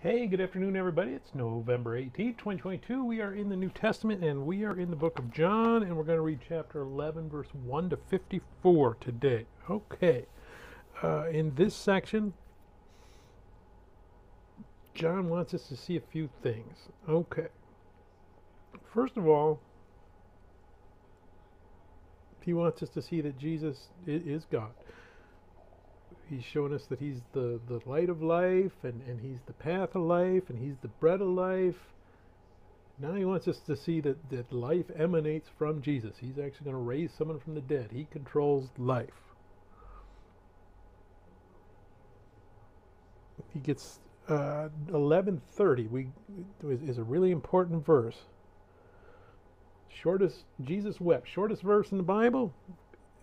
Hey, good afternoon, everybody. It's November 18th, 2022. We are in the New Testament and we are in the book of John, and we're going to read chapter 11, verse 1 to 54 today. Okay. In this section, John wants us to see a few things. Okay. First of all, he wants us to see that Jesus is God. He's showing us that he's the light of life, and he's the path of life, and he's the bread of life. Now he wants us to see that life emanates from Jesus. He's actually going to raise someone from the dead. He controls life. He gets 11:30 is a really important verse. Shortest, Jesus wept. Shortest verse in the Bible.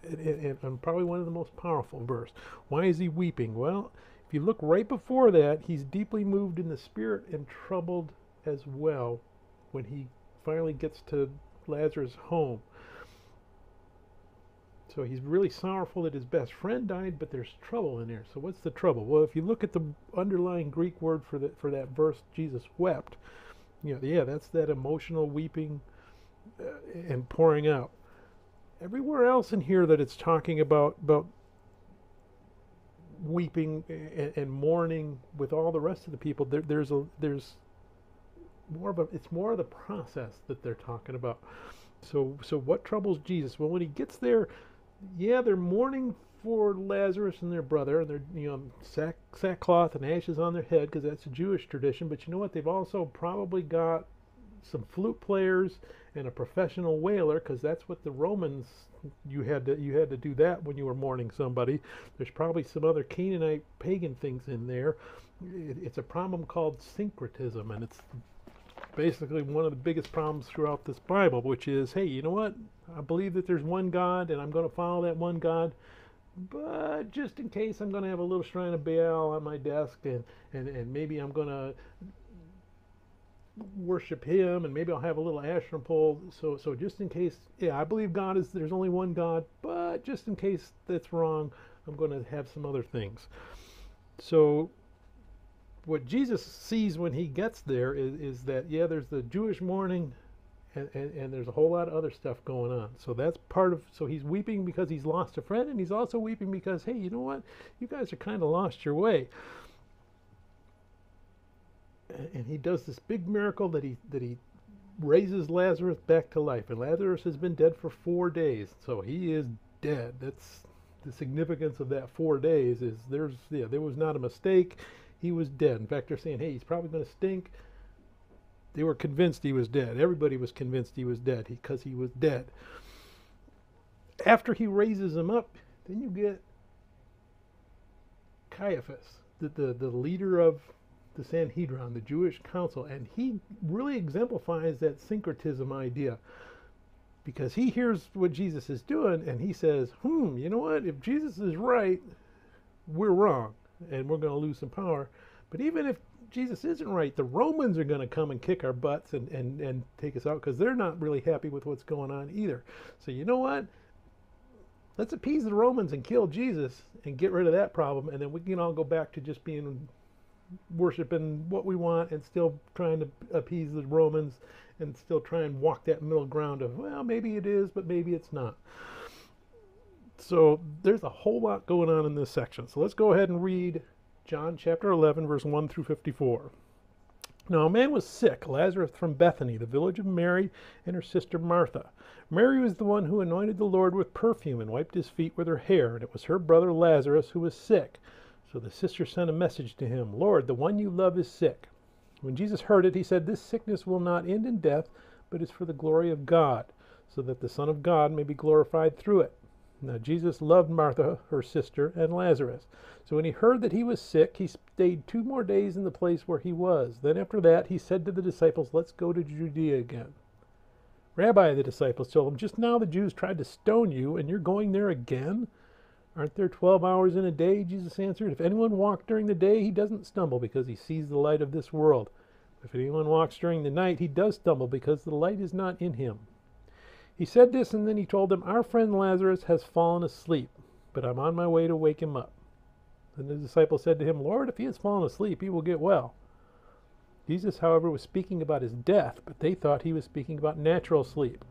And probably one of the most powerful verse. Why is he weeping? Well, if you look right before that, he's deeply moved in the spirit and troubled as well when he finally gets to Lazarus' home. So he's really sorrowful that his best friend died, but there's trouble in there. So what's the trouble? Well, if you look at the underlying Greek word for that verse, Jesus wept. That's that emotional weeping and pouring out. Everywhere else in here that it's talking about weeping and mourning with all the rest of the people, there's more of it's more of the process that they're talking about. So what troubles Jesus? Well, when he gets there, they're mourning for Lazarus and their brother, and they're sackcloth and ashes on their head because that's a Jewish tradition. But you know what? They've also probably got some flute players and a professional wailer, because that's what the Romans, you had to do that when you were mourning somebody. There's probably some other Canaanite pagan things in there. It's a problem called syncretism, and it's basically one of the biggest problems throughout this Bible, which is, hey, you know what? I believe that there's one God, and I'm going to follow that one God, but just in case, I'm going to have a little shrine of Baal on my desk, and maybe I'm going to worship him, and maybe I'll have a little Asherah pole. So just in case, I believe there's only one God, but just in case that's wrong, I'm going to have some other things. So what Jesus sees when he gets there is that there's the Jewish mourning, and there's a whole lot of other stuff going on. So that's part of, so he's weeping because he's lost a friend, and he's also weeping because, hey, you know what? You guys are kind of lost your way. And he does this big miracle that he raises Lazarus back to life. And Lazarus has been dead for 4 days, so he is dead. That's the significance of that 4 days. There was not a mistake. He was dead. In fact, they're saying, hey, he's probably going to stink. They were convinced he was dead. Everybody was convinced he was dead because he was dead. After he raises him up, then you get Caiaphas, the leader of the Sanhedrin, the Jewish council, and he really exemplifies that syncretism idea, because he hears what Jesus is doing and he says, you know what, if Jesus is right, we're wrong and we're going to lose some power. But even if Jesus isn't right, the Romans are going to come and kick our butts and take us out, because they're not really happy with what's going on either. So you know what, let's appease the Romans and kill Jesus and get rid of that problem, and then we can all go back to just being worshiping what we want and still trying to appease the Romans and still try and walk that middle ground of, well, maybe it is, but maybe it's not. So there's a whole lot going on in this section. So let's go ahead and read John chapter 11, verse 1 through 54. Now a man was sick, Lazarus from Bethany, the village of Mary and her sister Martha. Mary was the one who anointed the Lord with perfume and wiped his feet with her hair, and it was her brother Lazarus who was sick. So the sister sent a message to him, Lord, the one you love is sick. When Jesus heard it, he said, this sickness will not end in death, but is for the glory of God, so that the Son of God may be glorified through it. Now Jesus loved Martha, her sister, and Lazarus. So when he heard that he was sick, he stayed 2 more days in the place where he was. Then after that, he said to the disciples, let's go to Judea again. Rabbi, the disciples told him, just now the Jews tried to stone you, and you're going there again? Aren't there 12 hours in a day? Jesus answered. If anyone walks during the day, he doesn't stumble because he sees the light of this world. If anyone walks during the night, he does stumble because the light is not in him. He said this, and then he told them, our friend Lazarus has fallen asleep, but I'm on my way to wake him up. Then the disciple said to him, Lord, if he has fallen asleep, he will get well. Jesus, however, was speaking about his death, but they thought he was speaking about natural sleep.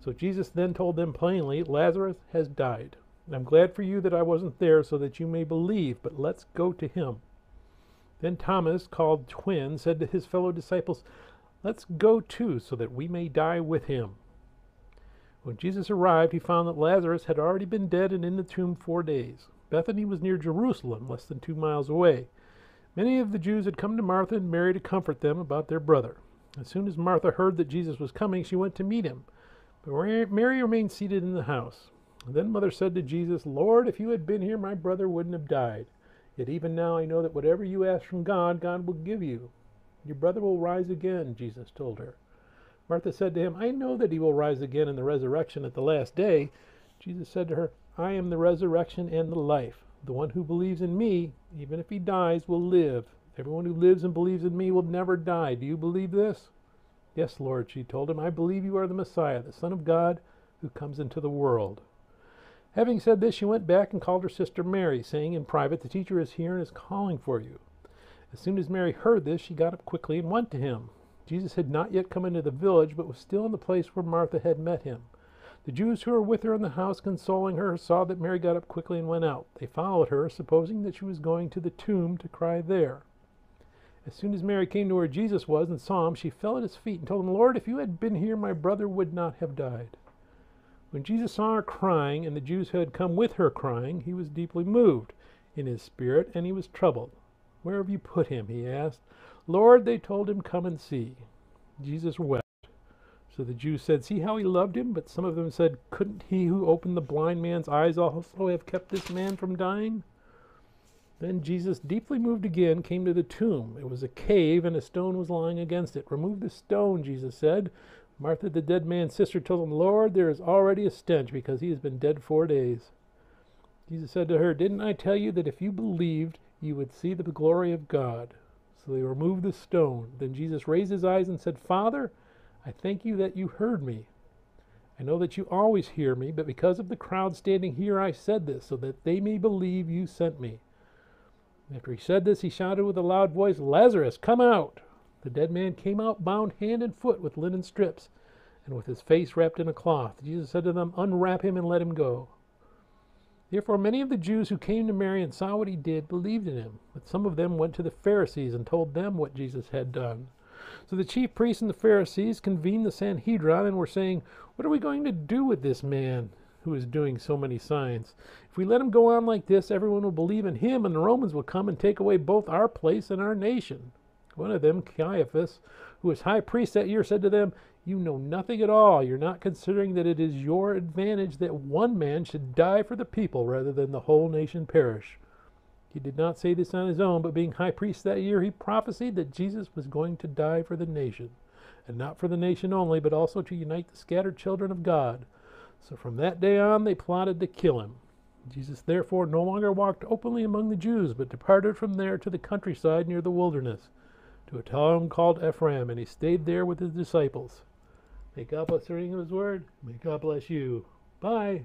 So Jesus then told them plainly, Lazarus has died. I'm glad for you that I wasn't there so that you may believe, but let's go to him. Then Thomas, called Twin, said to his fellow disciples, let's go too, so that we may die with him. When Jesus arrived, he found that Lazarus had already been dead and in the tomb 4 days. Bethany was near Jerusalem, less than 2 miles away. Many of the Jews had come to Martha and Mary to comfort them about their brother. As soon as Martha heard that Jesus was coming, she went to meet him. But Mary remained seated in the house. And then Mother said to Jesus, Lord, if you had been here, my brother wouldn't have died. Yet even now I know that whatever you ask from God, God will give you. Your brother will rise again, Jesus told her. Martha said to him, I know that he will rise again in the resurrection at the last day. Jesus said to her, I am the resurrection and the life. The one who believes in me, even if he dies, will live. Everyone who lives and believes in me will never die. Do you believe this? Yes, Lord, she told him, I believe you are the Messiah, the Son of God, who comes into the world. Having said this, she went back and called her sister Mary, saying in private, the teacher is here and is calling for you. As soon as Mary heard this, she got up quickly and went to him. Jesus had not yet come into the village, but was still in the place where Martha had met him. The Jews who were with her in the house, consoling her, saw that Mary got up quickly and went out. They followed her, supposing that she was going to the tomb to cry there. As soon as Mary came to where Jesus was and saw him, she fell at his feet and told him, Lord, if you had been here, my brother would not have died. When Jesus saw her crying, and the Jews who had come with her crying, he was deeply moved in his spirit, and he was troubled. Where have you put him? He asked. Lord, they told him, come and see. Jesus wept. So the Jews said, see how he loved him? But some of them said, couldn't he who opened the blind man's eyes also have kept this man from dying? Then Jesus, deeply moved again, came to the tomb. It was a cave, and a stone was lying against it. Remove the stone, Jesus said. Martha, the dead man's sister, told him, Lord, there is already a stench, because he has been dead 4 days. Jesus said to her, didn't I tell you that if you believed, you would see the glory of God? So they removed the stone. Then Jesus raised his eyes and said, Father, I thank you that you heard me. I know that you always hear me, but because of the crowd standing here, I said this, so that they may believe you sent me. After he said this, he shouted with a loud voice, Lazarus, come out! The dead man came out, bound hand and foot with linen strips, and with his face wrapped in a cloth. Jesus said to them, unwrap him and let him go. Therefore many of the Jews who came to Mary and saw what he did believed in him. But some of them went to the Pharisees and told them what Jesus had done. So the chief priests and the Pharisees convened the Sanhedrin and were saying, what are we going to do with this man who is doing so many signs? If we let him go on like this, everyone will believe in him, and the Romans will come and take away both our place and our nation. One of them, Caiaphas, who was high priest that year, said to them, you know nothing at all. You're not considering that it is your advantage that one man should die for the people rather than the whole nation perish. He did not say this on his own, but being high priest that year, he prophesied that Jesus was going to die for the nation, and not for the nation only, but also to unite the scattered children of God. So from that day on, they plotted to kill him. Jesus therefore no longer walked openly among the Jews, but departed from there to the countryside near the wilderness, to a town called Ephraim, and he stayed there with his disciples. May God bless the reading of his word. May God bless you. Bye.